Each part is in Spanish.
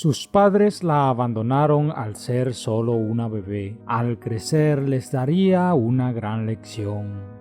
Sus padres la abandonaron al ser solo una bebé. Al crecer les daría una gran lección.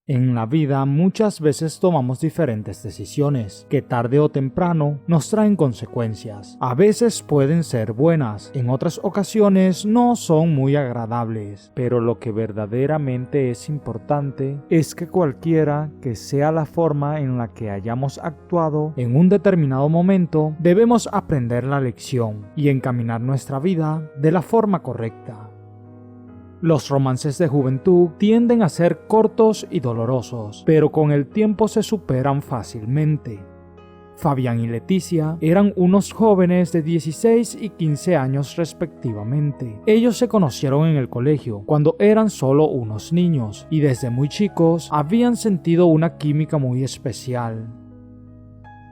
En la vida muchas veces tomamos diferentes decisiones que tarde o temprano nos traen consecuencias. A veces pueden ser buenas, en otras ocasiones no son muy agradables, pero lo que verdaderamente es importante es que cualquiera que sea la forma en la que hayamos actuado en un determinado momento, debemos aprender la lección y encaminar nuestra vida de la forma correcta. Los romances de juventud tienden a ser cortos y dolorosos, pero con el tiempo se superan fácilmente. Fabián y Leticia eran unos jóvenes de 16 y 15 años respectivamente. Ellos se conocieron en el colegio cuando eran solo unos niños y desde muy chicos habían sentido una química muy especial.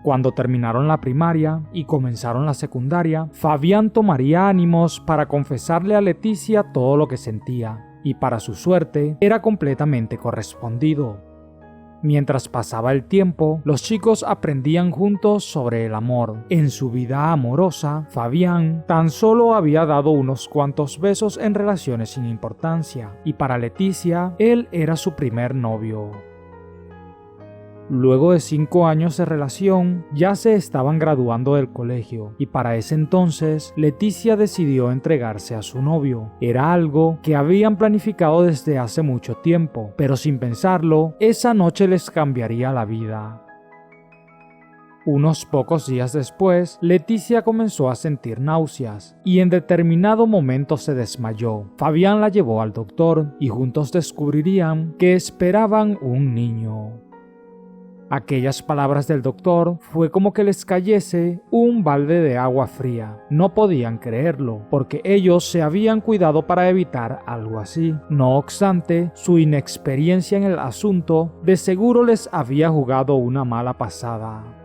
Cuando terminaron la primaria y comenzaron la secundaria, Fabián tomaría ánimos para confesarle a Leticia todo lo que sentía, y para su suerte era completamente correspondido. Mientras pasaba el tiempo, los chicos aprendían juntos sobre el amor. En su vida amorosa, Fabián tan solo había dado unos cuantos besos en relaciones sin importancia, y para Leticia, él era su primer novio. Luego de 5 años de relación, ya se estaban graduando del colegio y para ese entonces Leticia decidió entregarse a su novio. Era algo que habían planificado desde hace mucho tiempo, pero sin pensarlo, esa noche les cambiaría la vida. Unos pocos días después, Leticia comenzó a sentir náuseas y en determinado momento se desmayó. Fabián la llevó al doctor y juntos descubrirían que esperaban un niño. Aquellas palabras del doctor fue como que les cayese un balde de agua fría. No podían creerlo, porque ellos se habían cuidado para evitar algo así. No obstante, su inexperiencia en el asunto de seguro les había jugado una mala pasada.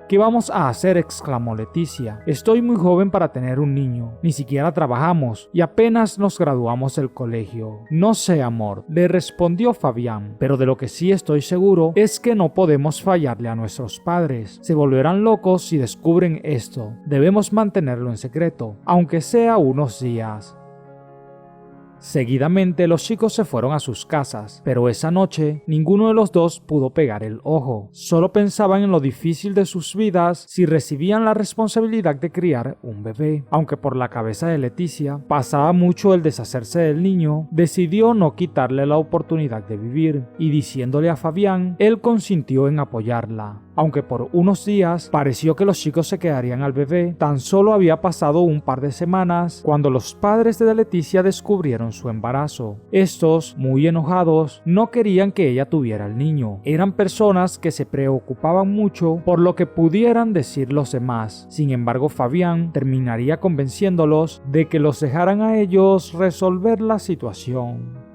¿Qué vamos a hacer?, exclamó Leticia. Estoy muy joven para tener un niño, ni siquiera trabajamos y apenas nos graduamos del colegio. No sé, amor, le respondió Fabián, pero de lo que sí estoy seguro es que no podemos fallarle a nuestros padres. Se volverán locos si descubren esto. Debemos mantenerlo en secreto, aunque sea unos días. Seguidamente los chicos se fueron a sus casas, pero esa noche ninguno de los dos pudo pegar el ojo. Solo pensaban en lo difícil de sus vidas si recibían la responsabilidad de criar un bebé. Aunque por la cabeza de Leticia pasaba mucho el deshacerse del niño, decidió no quitarle la oportunidad de vivir, y diciéndole a Fabián, él consintió en apoyarla. Aunque por unos días pareció que los chicos se quedarían al bebé, tan solo había pasado un par de semanas cuando los padres de Leticia descubrieron su embarazo. Estos, muy enojados, no querían que ella tuviera el niño. Eran personas que se preocupaban mucho por lo que pudieran decir los demás. Sin embargo, Fabián terminaría convenciéndolos de que los dejaran a ellos resolver la situación.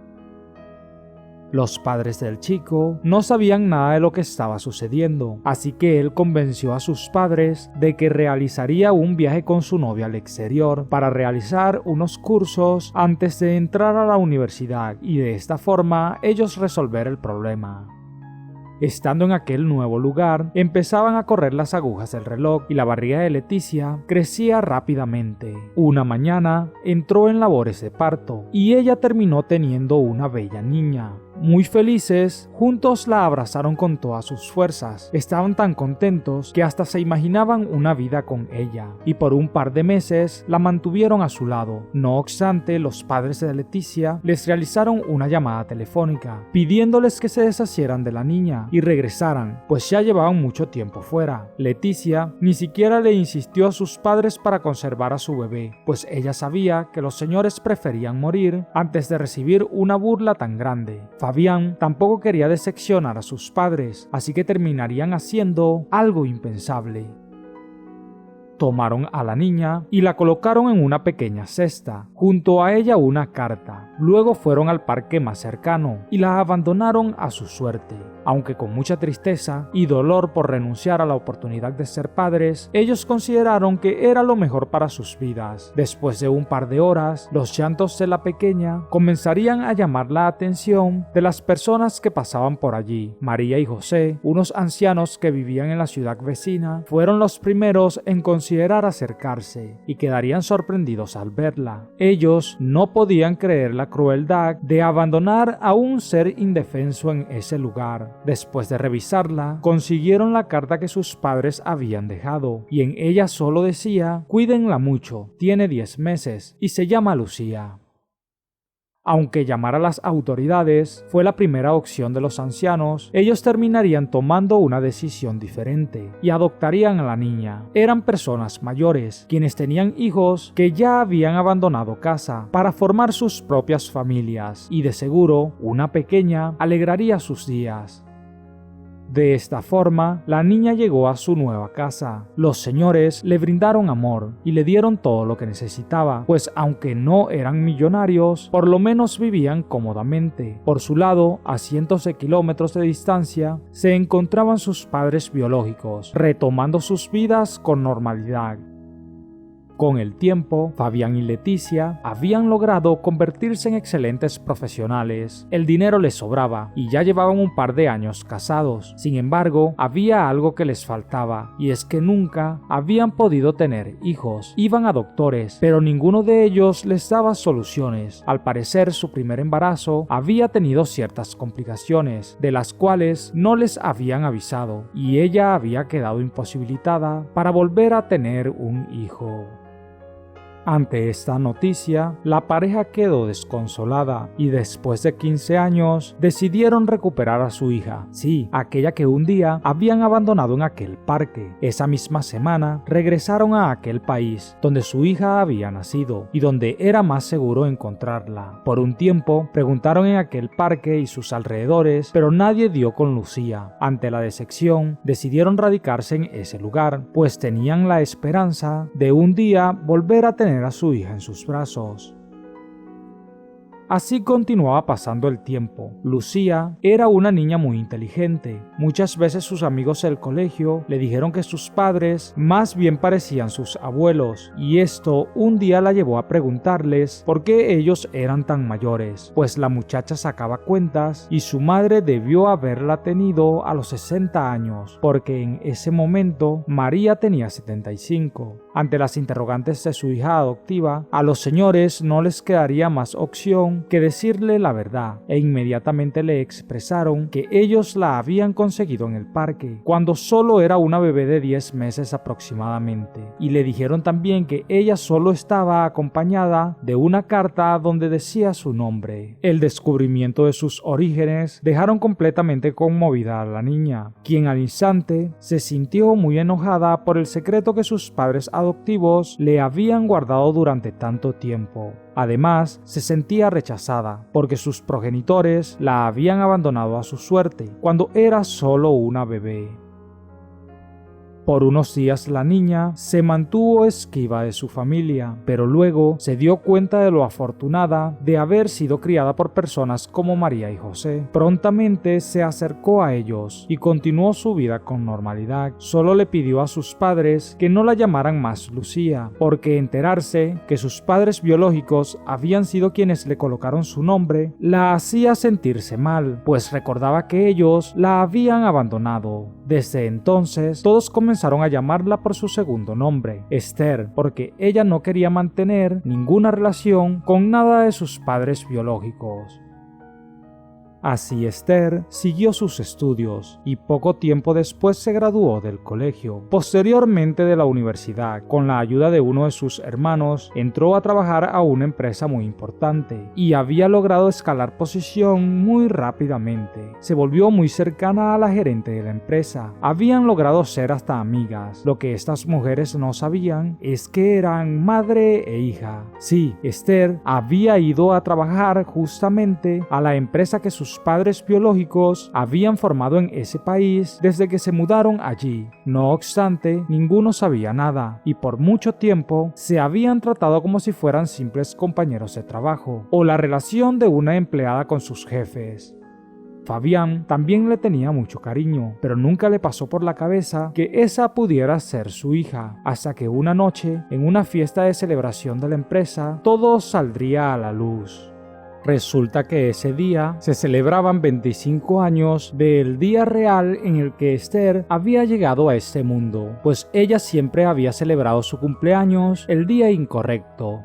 Los padres del chico no sabían nada de lo que estaba sucediendo, así que él convenció a sus padres de que realizaría un viaje con su novia al exterior para realizar unos cursos antes de entrar a la universidad y de esta forma ellos resolver el problema. Estando en aquel nuevo lugar, empezaban a correr las agujas del reloj y la barriga de Leticia crecía rápidamente. Una mañana entró en labores de parto y ella terminó teniendo una bella niña. Muy felices, juntos la abrazaron con todas sus fuerzas. Estaban tan contentos que hasta se imaginaban una vida con ella, y por un par de meses la mantuvieron a su lado. No obstante, los padres de Leticia les realizaron una llamada telefónica, pidiéndoles que se deshacieran de la niña y regresaran, pues ya llevaban mucho tiempo fuera. Leticia ni siquiera le insistió a sus padres para conservar a su bebé, pues ella sabía que los señores preferían morir antes de recibir una burla tan grande. Fabián tampoco quería decepcionar a sus padres, así que terminarían haciendo algo impensable. Tomaron a la niña y la colocaron en una pequeña cesta, junto a ella una carta. Luego fueron al parque más cercano y la abandonaron a su suerte. Aunque con mucha tristeza y dolor por renunciar a la oportunidad de ser padres, ellos consideraron que era lo mejor para sus vidas. Después de un par de horas, los llantos de la pequeña comenzarían a llamar la atención de las personas que pasaban por allí. María y José, unos ancianos que vivían en la ciudad vecina, fueron los primeros en considerar acercarse y quedarían sorprendidos al verla. Ellos no podían creer la crueldad de abandonar a un ser indefenso en ese lugar. Después de revisarla, consiguieron la carta que sus padres habían dejado, y en ella solo decía: cuídenla mucho, tiene 10 meses y se llama Lucía. Aunque llamar a las autoridades fue la primera opción de los ancianos, ellos terminarían tomando una decisión diferente y adoptarían a la niña. Eran personas mayores, quienes tenían hijos que ya habían abandonado casa para formar sus propias familias, y de seguro una pequeña alegraría sus días. De esta forma, la niña llegó a su nueva casa. Los señores le brindaron amor y le dieron todo lo que necesitaba, pues aunque no eran millonarios, por lo menos vivían cómodamente. Por su lado, a cientos de kilómetros de distancia, se encontraban sus padres biológicos, retomando sus vidas con normalidad. Con el tiempo, Fabián y Leticia habían logrado convertirse en excelentes profesionales. El dinero les sobraba y ya llevaban un par de años casados. Sin embargo, había algo que les faltaba, y es que nunca habían podido tener hijos. Iban a doctores, pero ninguno de ellos les daba soluciones. Al parecer, su primer embarazo había tenido ciertas complicaciones, de las cuales no les habían avisado, y ella había quedado imposibilitada para volver a tener un hijo. Ante esta noticia, la pareja quedó desconsolada y después de 15 años decidieron recuperar a su hija, sí, aquella que un día habían abandonado en aquel parque. Esa misma semana regresaron a aquel país donde su hija había nacido y donde era más seguro encontrarla. Por un tiempo preguntaron en aquel parque y sus alrededores, pero nadie dio con Lucía. Ante la decepción, decidieron radicarse en ese lugar, pues tenían la esperanza de un día volver a tener a su hija en sus brazos. Así continuaba pasando el tiempo. Lucía era una niña muy inteligente. Muchas veces sus amigos del colegio le dijeron que sus padres más bien parecían sus abuelos, y esto un día la llevó a preguntarles por qué ellos eran tan mayores, pues la muchacha sacaba cuentas y su madre debió haberla tenido a los 60 años, porque en ese momento María tenía 75. Ante las interrogantes de su hija adoptiva, a los señores no les quedaría más opción que decirle la verdad, e inmediatamente le expresaron que ellos la habían conseguido en el parque, cuando solo era una bebé de 10 meses aproximadamente, y le dijeron también que ella solo estaba acompañada de una carta donde decía su nombre. El descubrimiento de sus orígenes dejaron completamente conmovida a la niña, quien al instante se sintió muy enojada por el secreto que sus padres adoptivos le habían guardado durante tanto tiempo. Además, se sentía rechazada porque sus progenitores la habían abandonado a su suerte cuando era solo una bebé. Por unos días la niña se mantuvo esquiva de su familia, pero luego se dio cuenta de lo afortunada de haber sido criada por personas como María y José. Prontamente se acercó a ellos y continuó su vida con normalidad. Solo le pidió a sus padres que no la llamaran más Lucía, porque enterarse que sus padres biológicos habían sido quienes le colocaron su nombre la hacía sentirse mal, pues recordaba que ellos la habían abandonado. Desde entonces, todos comenzaron a llamarla por su segundo nombre, Esther, porque ella no quería mantener ninguna relación con nada de sus padres biológicos. Así Esther siguió sus estudios y poco tiempo después se graduó del colegio. Posteriormente de la universidad, con la ayuda de uno de sus hermanos, entró a trabajar a una empresa muy importante y había logrado escalar posición muy rápidamente. Se volvió muy cercana a la gerente de la empresa. Habían logrado ser hasta amigas. Lo que estas mujeres no sabían es que eran madre e hija. Sí, Esther había ido a trabajar justamente a la empresa que sus padres biológicos habían formado en ese país desde que se mudaron allí. No obstante, ninguno sabía nada y por mucho tiempo se habían tratado como si fueran simples compañeros de trabajo o la relación de una empleada con sus jefes. Fabián también le tenía mucho cariño, pero nunca le pasó por la cabeza que esa pudiera ser su hija, hasta que una noche, en una fiesta de celebración de la empresa, todo saldría a la luz. Resulta que ese día se celebraban 25 años del día real en el que Esther había llegado a este mundo, pues ella siempre había celebrado su cumpleaños el día incorrecto.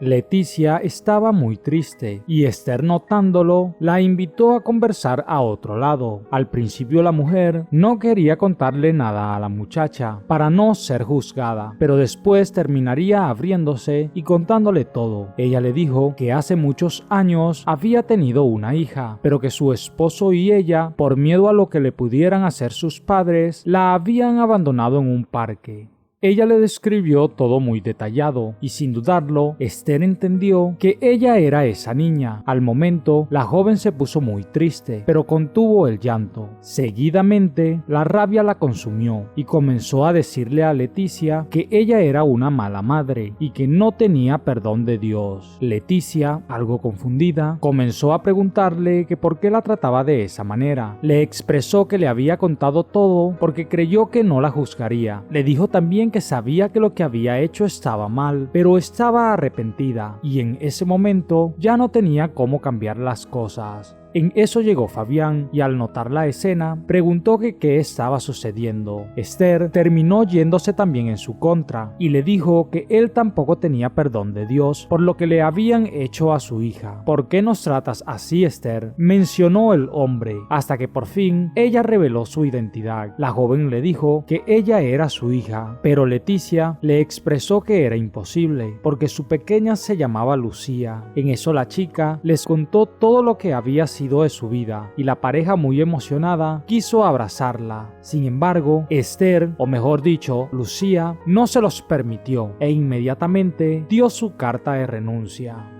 Leticia estaba muy triste y Esther, notándolo, la invitó a conversar a otro lado. Al principio la mujer no quería contarle nada a la muchacha para no ser juzgada, pero después terminaría abriéndose y contándole todo. Ella le dijo que hace muchos años había tenido una hija, pero que su esposo y ella, por miedo a lo que le pudieran hacer sus padres, la habían abandonado en un parque. Ella le describió todo muy detallado y sin dudarlo, Esther entendió que ella era esa niña. Al momento, la joven se puso muy triste, pero contuvo el llanto. Seguidamente, la rabia la consumió y comenzó a decirle a Leticia que ella era una mala madre y que no tenía perdón de Dios. Leticia, algo confundida, comenzó a preguntarle que por qué la trataba de esa manera. Le expresó que le había contado todo porque creyó que no la juzgaría. Le dijo también que sabía que lo que había hecho estaba mal, pero estaba arrepentida y en ese momento ya no tenía cómo cambiar las cosas. En eso llegó Fabián y al notar la escena preguntó que qué estaba sucediendo. Esther terminó yéndose también en su contra y le dijo que él tampoco tenía perdón de Dios por lo que le habían hecho a su hija. ¿Por qué nos tratas así, Esther?, mencionó el hombre, hasta que por fin ella reveló su identidad. La joven le dijo que ella era su hija, pero Leticia le expresó que era imposible porque su pequeña se llamaba Lucía. En eso la chica les contó todo lo que había sido de su vida y la pareja, muy emocionada, quiso abrazarla. Sin embargo, Esther, o mejor dicho, Lucía, no se los permitió e inmediatamente dio su carta de renuncia.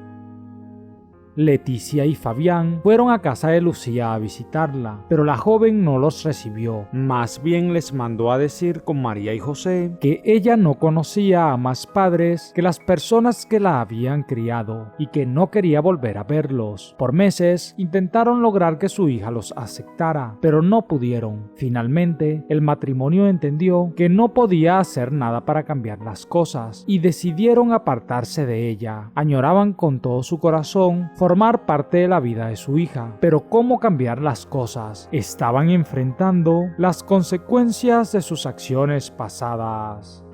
Leticia y Fabián fueron a casa de Lucía a visitarla, pero la joven no los recibió. Más bien les mandó a decir con María y José que ella no conocía a más padres que las personas que la habían criado y que no quería volver a verlos. Por meses intentaron lograr que su hija los aceptara, pero no pudieron. Finalmente, el matrimonio entendió que no podía hacer nada para cambiar las cosas y decidieron apartarse de ella. Añoraban con todo su corazón formar parte de la vida de su hija, pero ¿cómo cambiar las cosas? Estaban enfrentando las consecuencias de sus acciones pasadas.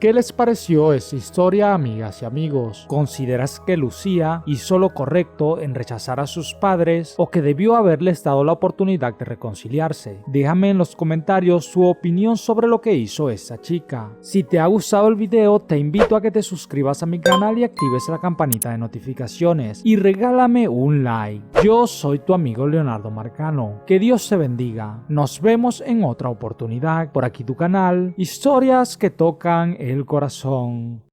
¿Qué les pareció esta historia, amigas y amigos? ¿Consideras que Lucía hizo lo correcto en rechazar a sus padres o que debió haberles dado la oportunidad de reconciliarse? Déjame en los comentarios su opinión sobre lo que hizo esta chica. Si te ha gustado el video, te invito a que te suscribas a mi canal y actives la campanita de notificaciones y regálame un like. Yo soy tu amigo Leonardo Marcano. Que Dios te bendiga. Nos vemos en otra oportunidad por aquí tu canal, historias que tocan el corazón.